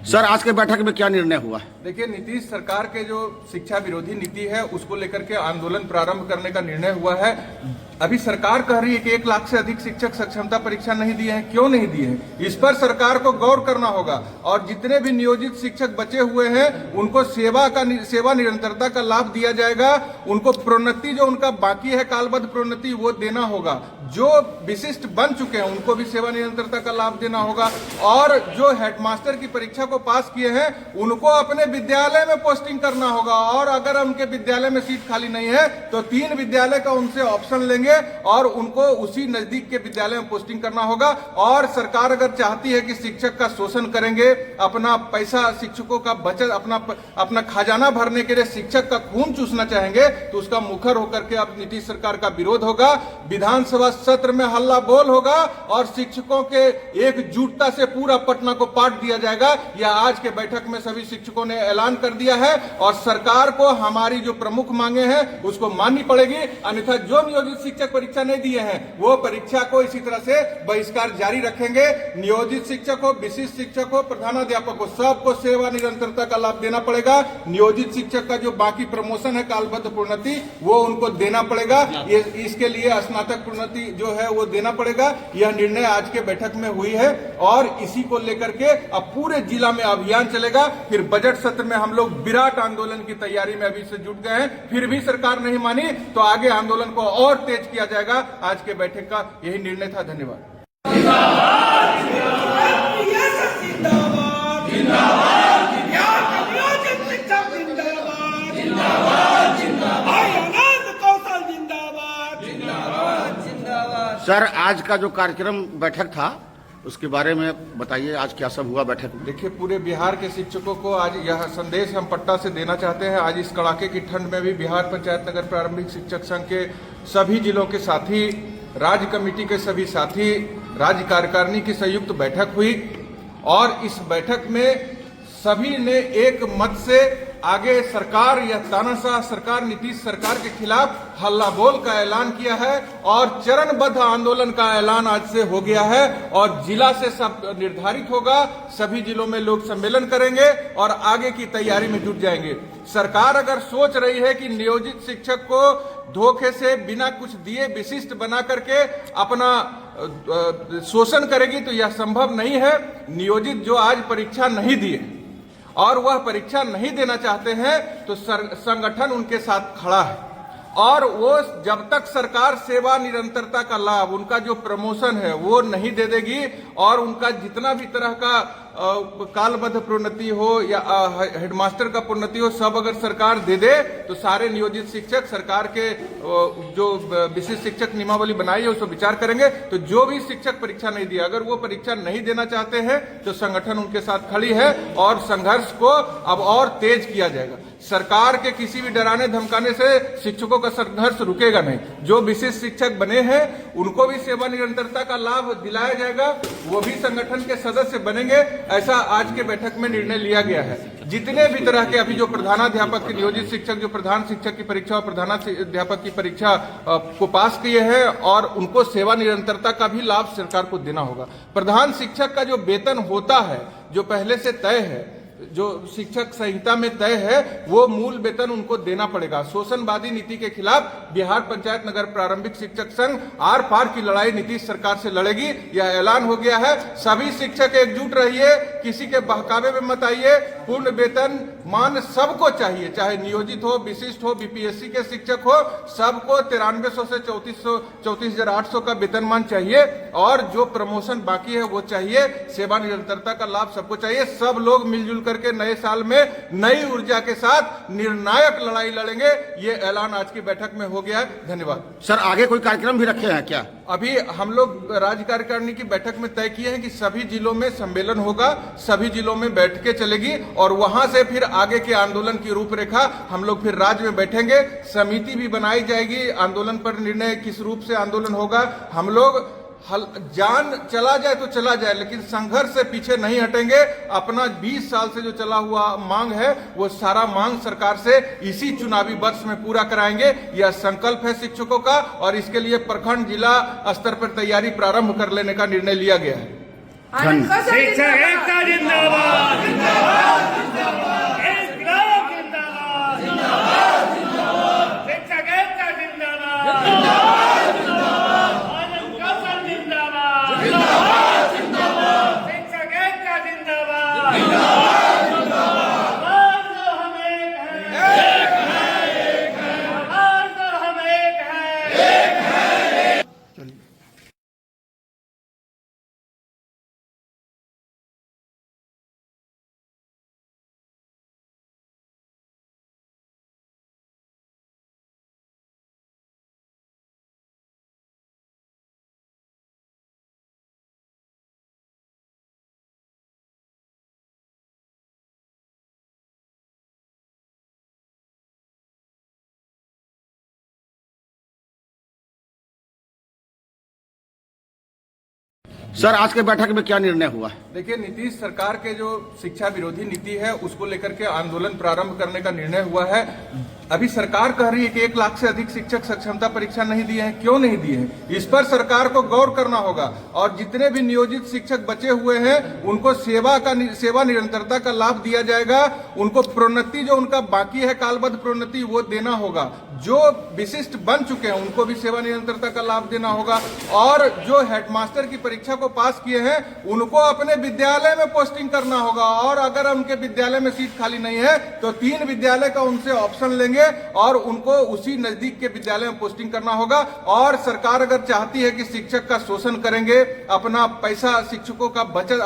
Sir, आज के बैठक में क्या निर्णय हुआ? देखिए, नीतीश सरकार के जो शिक्षा विरोधी नीति है उसको लेकर के आंदोलन प्रारंभ करने का निर्णय हुआ है। अभी सरकार कह रही है कि 1 लाख से अधिक शिक्षक सक्षमता परीक्षा नहीं दिए हैं। क्यों नहीं दिए हैं, इस पर सरकार को गौर करना होगा। और जितने भी नियोजित शिक्षक बचे हुए हैं उनको सेवा निरंतरता का लाभ दिया जाएगा। उनको प्रोन्नति जो उनका बाकी है कालबद्ध प्रोन्नति वो देना होगा। जो विशिष्ट बन चुके हैं उनको भी सेवा निरंतरता का लाभ देना होगा। और जो हेडमास्टर की परीक्षा को पास किए हैं उनको अपने विद्यालय में पोस्टिंग करना होगा। और अगर उनके विद्यालय में सीट खाली नहीं है तो 3 विद्यालय का उनसे ऑप्शन लेंगे और उनको उसी नजदीक के विद्यालय में पोस्टिंग करना होगा। और सरकार अगर चाहती है कि शिक्षक का शोषण करेंगे, अपना पैसा शिक्षकों का बचत अपना खजाना भरने के लिए शिक्षक का खून चूसना चाहेंगे तो उसका मुखर होकर के अब नीतीश सरकार का विरोध होगा। विधानसभा सत्र में हल्ला बोल होगा और शिक्षकों के एकजुटता से पूरा पटना को पाट दिया जाएगा। यह आज के बैठक में सभी शिक्षकों ने ऐलान कर दिया है। और सरकार को हमारी जो प्रमुख मांगे हैं उसको माननी पड़ेगी, अन्यथा जो नियोजित शिक्षक परीक्षा नहीं दिए हैं वो परीक्षा को इसी तरह से बहिष्कार जारी रखेंगे। नियोजित शिक्षक हो, विशिष्ट शिक्षक हो, प्रधानाध्यापक हो, सबको सेवा निरंतरता का लाभ देना पड़ेगा। नियोजित शिक्षक का जो बाकी प्रमोशन है कालबद्ध प्रोन्नति वो उनको देना पड़ेगा। इसके लिए स्नातक प्रोन्नति जो है वो देना पड़ेगा। यह निर्णय आज के बैठक में हुई है और इसी को लेकर के अब पूरे जिला में अभियान चलेगा। फिर बजट सत्र में हम लोग विराट आंदोलन की तैयारी में अभी से जुट गए हैं। फिर भी सरकार नहीं मानी तो आगे आंदोलन को और तेज किया जाएगा। आज के बैठक का यही निर्णय था। धन्यवाद। सर, आज का जो कार्यक्रम बैठक था उसके बारे में बताइए, आज क्या सब हुआ बैठक में? देखिए, पूरे बिहार के शिक्षकों को आज यह संदेश हम पटना से देना चाहते हैं। आज इस कड़ाके की ठंड में भी बिहार पंचायत नगर प्रारंभिक शिक्षक संघ के सभी जिलों के साथी, राज्य कमेटी के सभी साथी, राज्य कार्यकारिणी की संयुक्त बैठक हुई और इस बैठक में सभी ने एक मत से आगे सरकार या तानाशाह सरकार नीतीश सरकार के खिलाफ हल्ला बोल का ऐलान किया है और चरणबद्ध आंदोलन का ऐलान आज से हो गया है। और जिला से सब निर्धारित होगा, सभी जिलों में लोग सम्मेलन करेंगे और आगे की तैयारी में जुट जाएंगे। सरकार अगर सोच रही है कि नियोजित शिक्षक को धोखे से बिना कुछ दिए विशिष्ट बना करके अपना शोषण करेगी तो यह संभव नहीं है। नियोजित जो आज परीक्षा नहीं दिए और वह परीक्षा नहीं देना चाहते हैं तो संगठन उनके साथ खड़ा है। और वो जब तक सरकार सेवा निरंतरता का लाभ, उनका जो प्रमोशन है वो नहीं दे देगी और उनका जितना भी तरह का कालबद्ध प्रोन्नति हो या हेडमास्टर का प्रोन्नति हो, सब अगर सरकार दे दे तो सारे नियोजित शिक्षक सरकार के जो विशिष्ट शिक्षक नियमावली बनाई है उस पर विचार करेंगे। तो जो भी शिक्षक परीक्षा नहीं दिया, अगर वो परीक्षा नहीं देना चाहते हैं तो संगठन उनके साथ खड़ी है और संघर्ष को अब और तेज किया जाएगा। सरकार के किसी भी डराने धमकाने से शिक्षकों का संघर्ष रुकेगा नहीं। जो विशिष्ट शिक्षक बने हैं उनको भी सेवा निरंतरता का लाभ दिलाया जाएगा, वो भी संगठन के सदस्य बनेंगे। ऐसा आज के बैठक में निर्णय लिया गया है। जितने भी तरह के अभी जो प्रधानाध्यापक के नियोजित शिक्षक जो प्रधान शिक्षक की परीक्षा और प्रधानाध्यापक की परीक्षा को पास किए हैं और उनको सेवा निरंतरता का भी लाभ सरकार को देना होगा। प्रधान शिक्षक का जो वेतन होता है जो पहले से तय है, जो शिक्षक संहिता में तय है, वो मूल वेतन उनको देना पड़ेगा। शोषणवादी नीति के खिलाफ बिहार पंचायत नगर प्रारंभिक शिक्षक संघ आर पार की लड़ाई नीतीश सरकार से लड़ेगी, यह ऐलान हो गया है। सभी शिक्षक एकजुट रहिए, किसी के बहकावे में मत आइए। पूर्ण वेतन मान सबको चाहिए, चाहे नियोजित हो, विशिष्ट हो, बीपीएससी के शिक्षक हो, सबको 9300 से 34,800 का वेतनमान चाहिए। और जो प्रमोशन बाकी है वो चाहिए, सेवा निरंतरता का लाभ सबको चाहिए। सब लोग मिलजुल करके नए साल में नई ऊर्जा के साथ निर्णायक लड़ाई लड़ेंगे, ये ऐलान आज की बैठक में हो गया है। धन्यवाद। सर, आगे कोई कार्यक्रम भी रखे हैं क्या? अभी हम लोग राज्य कार्यकारिणी की बैठक में तय किए हैं कि सभी जिलों में सम्मेलन होगा, सभी जिलों में बैठकें चलेगी और वहां से फिर आगे के आंदोलन की रूपरेखा हम लोग फिर राज्य में बैठेंगे। समिति भी बनाई जाएगी, आंदोलन पर निर्णय किस रूप से आंदोलन होगा। हम लोग जान चला जाए तो चला जाए, लेकिन संघर्ष से पीछे नहीं हटेंगे। अपना 20 साल से जो चला हुआ मांग है वो सारा मांग सरकार से इसी चुनावी वर्ष में पूरा कराएंगे। यह संकल्प है शिक्षकों का और इसके लिए प्रखंड जिला स्तर पर तैयारी प्रारंभ कर लेने का निर्णय लिया गया है। शिक्षक एकता जिंदाबाद। सर आज के बैठक में क्या निर्णय हुआ है? देखिए, नीतीश सरकार के जो शिक्षा विरोधी नीति है उसको लेकर के आंदोलन प्रारंभ करने का निर्णय हुआ है। अभी सरकार कह रही है कि 1 लाख से अधिक शिक्षक सक्षमता परीक्षा नहीं दिए हैं। क्यों नहीं दिए हैं, इस पर सरकार को गौर करना होगा। और जितने भी नियोजित शिक्षक बचे हुए हैं उनको सेवा निरंतरता का लाभ दिया जाएगा। उनको प्रोन्नति जो उनका बाकी है कालबद्ध प्रोन्नति वो देना होगा। जो विशिष्ट बन चुके हैं उनको भी सेवा निरंतरता का लाभ देना होगा। और जो हेडमास्टर की परीक्षा को पास किए हैं उनको अपने विद्यालय में पोस्टिंग करना होगा। और अगर उनके विद्यालय में सीट खाली नहीं है तो 3 विद्यालय का उनसे ऑप्शन लेंगे और उनको उसी नजदीक के विद्यालय में पोस्टिंग करना होगा। और सरकार अगर चाहती है कि शिक्षक का शोषण करेंगे, अपना पैसा शिक्षकों का बचत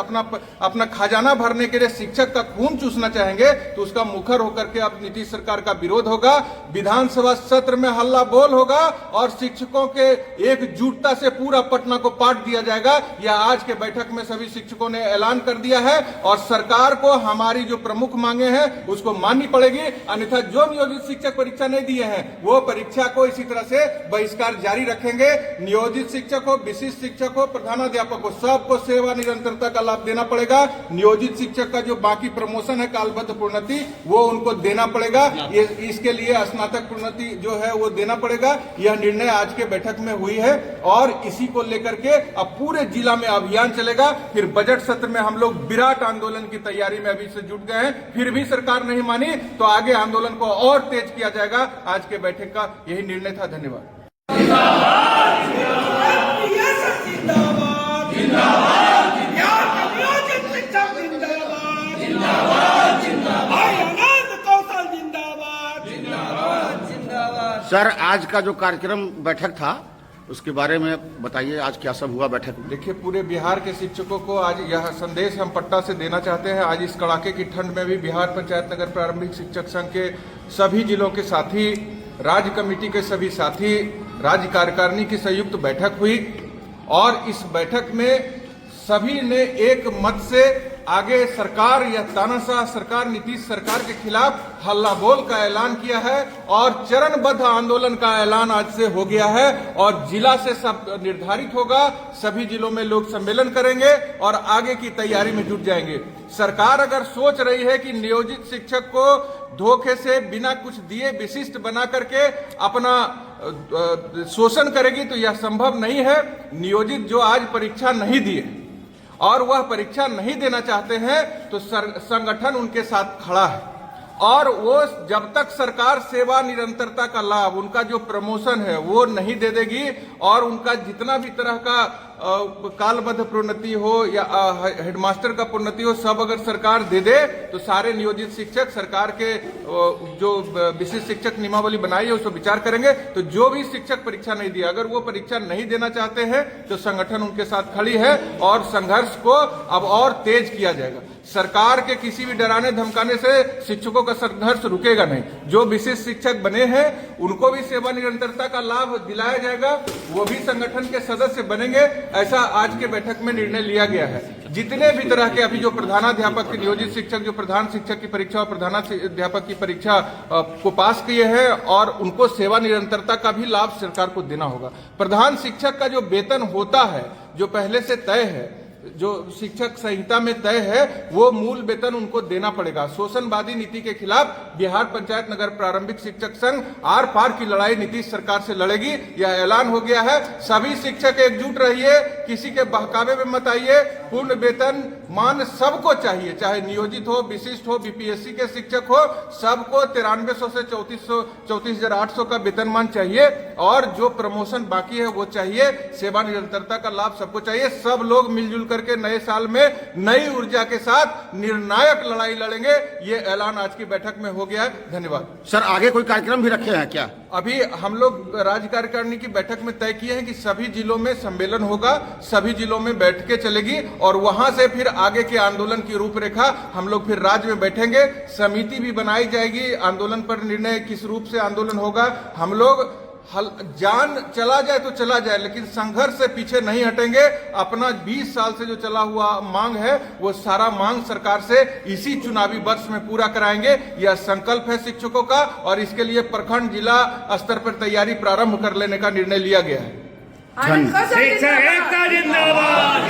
अपना खजाना भरने के लिए शिक्षक का खून चूसना चाहेंगे तो उसका मुखर होकर के अब नीतीश सरकार का विरोध होगा। विधानसभा सत्र में हल्ला बोल होगा और शिक्षकों के एकजुटता से पूरा पटना को पाट दिया जाएगा। यह आज के बैठक में सभी शिक्षकों ने ऐलान कर दिया है। और सरकार को हमारी जो प्रमुख मांगे हैं उसको माननी पड़ेगी, अन्यथा जो नियोजित शिक्षक परीक्षा नहीं दिए हैं वो परीक्षा को इसी तरह से बहिष्कार जारी रखेंगे। नियोजित शिक्षक हो, विशिष्ट शिक्षक हो, प्रधानाध्यापक हो, सबको सेवा निरंतरता का लाभ देना पड़ेगा। नियोजित शिक्षक का जो बाकी प्रमोशन है कालबद्ध प्रोन्नति वो उनको देना पड़ेगा। इसके लिए स्नातक प्रोन्नति जो है वो देना पड़ेगा। यह निर्णय आज के बैठक में हुई है और इसी को लेकर के अब पूरे जिला में अभियान चलेगा। फिर बजट सत्र में हम लोग विराट आंदोलन की तैयारी में अभी से जुट गए हैं। फिर भी सरकार नहीं मानी तो आगे आंदोलन को और तेज किया जाएगा। आज के बैठक का यही निर्णय था। धन्यवाद। सर आज का जो कार्यक्रम बैठक था उसके बारे में बताइए, आज क्या सब हुआ बैठक में? देखिए, पूरे बिहार के शिक्षकों को आज यह संदेश हम पट्टा से देना चाहते हैं। आज इस कड़ाके की ठंड में भी बिहार पंचायत नगर प्रारंभिक शिक्षक संघ के सभी जिलों के साथी, राज्य कमेटी के सभी साथी, राज्य कार्यकारिणी की संयुक्त बैठक हुई और इस बैठक में सभी ने एक मत से आगे सरकार या तानाशाह सरकार नीतीश सरकार के खिलाफ हल्ला बोल का ऐलान किया है और चरणबद्ध आंदोलन का ऐलान आज से हो गया है। और जिला से सब निर्धारित होगा, सभी जिलों में लोग सम्मेलन करेंगे और आगे की तैयारी में जुट जाएंगे। सरकार अगर सोच रही है कि नियोजित शिक्षक को धोखे से बिना कुछ दिए विशिष्ट बना करके अपना शोषण करेगी तो यह संभव नहीं है। नियोजित जो आज परीक्षा नहीं दिए और वह परीक्षा नहीं देना चाहते हैं तो संगठन उनके साथ खड़ा है। और वो जब तक सरकार सेवा निरंतरता का लाभ, उनका जो प्रमोशन है वो नहीं दे देगी और उनका जितना भी तरह का कालबद्ध प्रोन्नति हो या हेडमास्टर का प्रोन्नति हो, सब अगर सरकार दे दे तो सारे नियोजित शिक्षक सरकार के जो विशिष्ट शिक्षक नियमावली बनाई है उस पर विचार करेंगे। तो जो भी शिक्षक परीक्षा नहीं दिया, अगर वो परीक्षा नहीं देना चाहते हैं तो संगठन उनके साथ खड़ी है और संघर्ष को अब और तेज किया जाएगा। सरकार के किसी भी डराने धमकाने से शिक्षकों का संघर्ष रुकेगा नहीं। जो विशिष्ट शिक्षक बने हैं उनको भी सेवा निरंतरता का लाभ दिलाया जाएगा, वो भी संगठन के सदस्य बनेंगे। ऐसा आज के बैठक में निर्णय लिया गया है। जितने भी तरह के अभी जो प्रधानाध्यापक के नियोजित शिक्षक जो प्रधान शिक्षक की परीक्षा और प्रधानाध्यापक की परीक्षा को पास किए हैं और उनको सेवा निरंतरता का भी लाभ सरकार को देना होगा। प्रधान शिक्षक का जो वेतन होता है जो पहले से तय है, जो शिक्षक संहिता में तय है, वो मूल वेतन उनको देना पड़ेगा। शोषणवादी नीति के खिलाफ बिहार पंचायत नगर प्रारंभिक शिक्षक संघ आर पार की लड़ाई नीतीश सरकार से लड़ेगी, यह ऐलान हो गया है। सभी शिक्षक एकजुट रहिए, किसी के बहकावे में मत आइए। पूर्ण वेतन मान सबको चाहिए, चाहे नियोजित हो, विशिष्ट हो, बीपीएससी के शिक्षक हो, सबको 9300 से 34,800 का वेतनमान चाहिए। और जो प्रमोशन बाकी है वो चाहिए, सेवा निरंतरता का लाभ सबको चाहिए। सब लोग मिलजुल करके नए साल में नई ऊर्जा के साथ निर्णायक लड़ाई लड़ेंगे, ये ऐलान आज की बैठक में हो गया है। धन्यवाद। सर आगे कोई कार्यक्रम भी रखे हैं क्या? अभी हम लोग राज्य कार्यकारिणी की बैठक में तय किए हैं कि सभी जिलों में सम्मेलन होगा, सभी जिलों में बैठकें चलेगी और वहां से फिर आगे के आंदोलन की रूपरेखा हम लोग फिर राज्य में बैठेंगे। समिति भी बनाई जाएगी, आंदोलन पर निर्णय किस रूप से आंदोलन होगा। हम लोग जान चला जाए तो चला जाए, लेकिन संघर्ष से पीछे नहीं हटेंगे। अपना 20 साल से जो चला हुआ मांग है वो सारा मांग सरकार से इसी चुनावी वर्ष में पूरा कराएंगे। यह संकल्प है शिक्षकों का और इसके लिए प्रखंड जिला स्तर पर तैयारी प्रारंभ कर लेने का निर्णय लिया गया है। आनंद कौशल शिक्षक जिंदाबाद। एकता जिंदाबाद।